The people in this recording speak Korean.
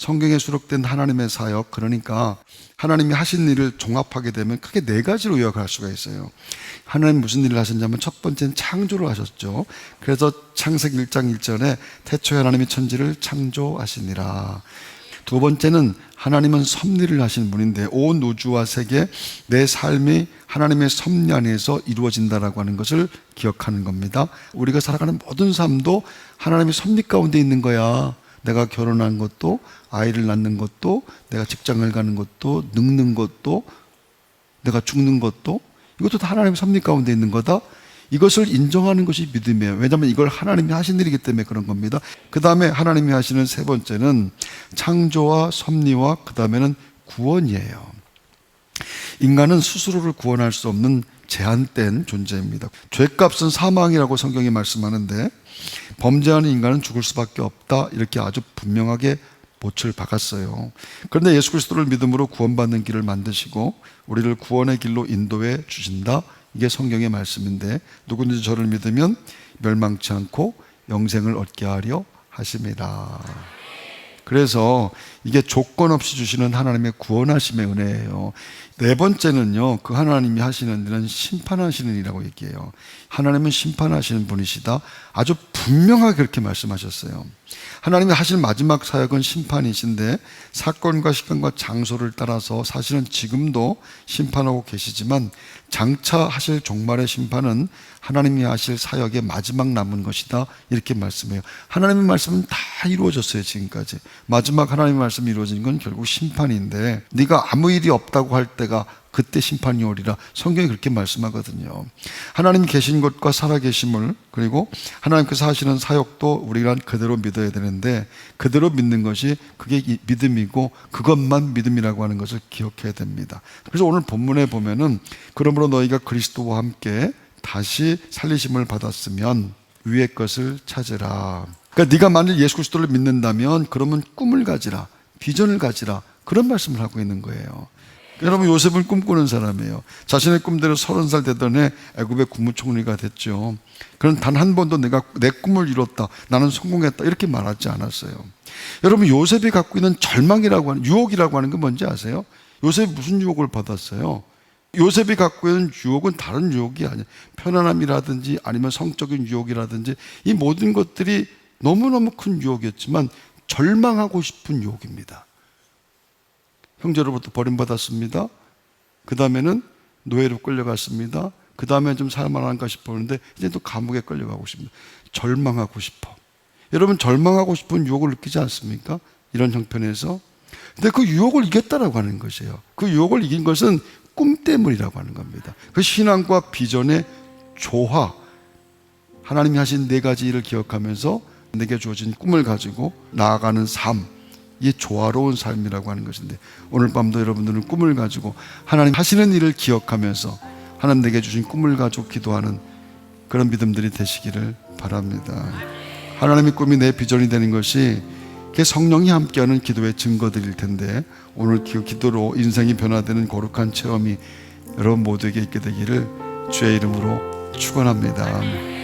성경에 수록된 하나님의 사역, 그러니까 하나님이 하신 일을 종합하게 되면 크게 네 가지로 요약할 수가 있어요. 하나님 무슨 일을 하셨냐면 첫 번째는 창조를 하셨죠. 그래서 창세기 1장 1절에 태초에 하나님이 천지를 창조하시니라. 두 번째는 하나님은 섭리를 하신 분인데 온 우주와 세계, 내 삶이 하나님의 섭리 안에서 이루어진다라고 하는 것을 기억하는 겁니다. 우리가 살아가는 모든 삶도 하나님의 섭리 가운데 있는 거야. 내가 결혼한 것도, 아이를 낳는 것도, 내가 직장을 가는 것도, 늙는 것도, 내가 죽는 것도, 이것도 다 하나님의 섭리 가운데 있는 거다. 이것을 인정하는 것이 믿음이에요. 왜냐하면 이걸 하나님이 하신 일이기 때문에 그런 겁니다. 그 다음에 하나님이 하시는 세 번째는 창조와 섭리와 그 다음에는 구원이에요. 인간은 스스로를 구원할 수 없는 제한된 존재입니다. 죄값은 사망이라고 성경이 말씀하는데 범죄하는 인간은 죽을 수밖에 없다, 이렇게 아주 분명하게 못을 박았어요. 그런데 예수 그리스도를 믿음으로 구원받는 길을 만드시고 우리를 구원의 길로 인도해 주신다. 이게 성경의 말씀인데 누구든지 저를 믿으면 멸망치 않고 영생을 얻게 하려 하심이라. 그래서 이게 조건 없이 주시는 하나님의 구원하심의 은혜예요. 네 번째는요, 그 하나님이 하시는 일은 심판하시는 일이라고 얘기해요. 하나님은 심판하시는 분이시다. 아주 분명하게 그렇게 말씀하셨어요. 하나님이 하실 마지막 사역은 심판이신데 사건과 시간과 장소를 따라서 사실은 지금도 심판하고 계시지만 장차 하실 종말의 심판은 하나님이 하실 사역의 마지막 남은 것이다, 이렇게 말씀해요. 하나님의 말씀은 다 이루어졌어요. 지금까지 마지막 하나님의 말씀이 이루어진 건 결국 심판인데 네가 아무 일이 없다고 할 때가 그때 심판이 오리라, 성경이 그렇게 말씀하거든요. 하나님 계신 것과 살아계심을, 그리고 하나님께서 하시는 사역도 우리가 그대로 믿어야 되는데 그대로 믿는 것이 그게 믿음이고 그것만 믿음이라고 하는 것을 기억해야 됩니다. 그래서 오늘 본문에 보면은 그러므로 너희가 그리스도와 함께 다시 살리심을 받았으면 위의 것을 찾으라. 그러니까 네가 만일 예수 그리스도를 믿는다면 그러면 꿈을 가지라, 비전을 가지라, 그런 말씀을 하고 있는 거예요. 여러분, 요셉은 꿈꾸는 사람이에요. 자신의 꿈대로 30살 되던 해 애굽의 국무총리가 됐죠. 그런 단 한 번도 내가 내 꿈을 이뤘다, 나는 성공했다, 이렇게 말하지 않았어요. 여러분, 요셉이 갖고 있는 절망이라고 하는, 유혹이라고 하는 게 뭔지 아세요? 요셉이 무슨 유혹을 받았어요? 요셉이 갖고 있는 유혹은 다른 유혹이 아니에요. 편안함이라든지 아니면 성적인 유혹이라든지 이 모든 것들이 너무너무 큰 유혹이었지만 절망하고 싶은 유혹입니다. 형제로부터 버림받았습니다. 그 다음에는 노예로 끌려갔습니다. 그 다음에 좀 살만한가 싶었는데 이제 또 감옥에 끌려가고 싶습니다. 절망하고 싶어. 여러분, 절망하고 싶은 유혹을 느끼지 않습니까? 이런 형편에서. 근데 그 유혹을 이겼다라고 하는 것이에요. 그 유혹을 이긴 것은 꿈 때문이라고 하는 겁니다. 그 신앙과 비전의 조화, 하나님이 하신 네 가지 일을 기억하면서 내게 주어진 꿈을 가지고 나아가는 삶, 이게 조화로운 삶이라고 하는 것인데 오늘 밤도 여러분들은 꿈을 가지고 하나님 하시는 일을 기억하면서 하나님 내게 주신 꿈을 가지고 기도하는 그런 믿음들이 되시기를 바랍니다. 하나님의 꿈이 내 비전이 되는 것이 그게 성령이 함께하는 기도의 증거들일 텐데 오늘 기도로 인생이 변화되는 거룩한 체험이 여러분 모두에게 있게 되기를 주의 이름으로 축원합니다.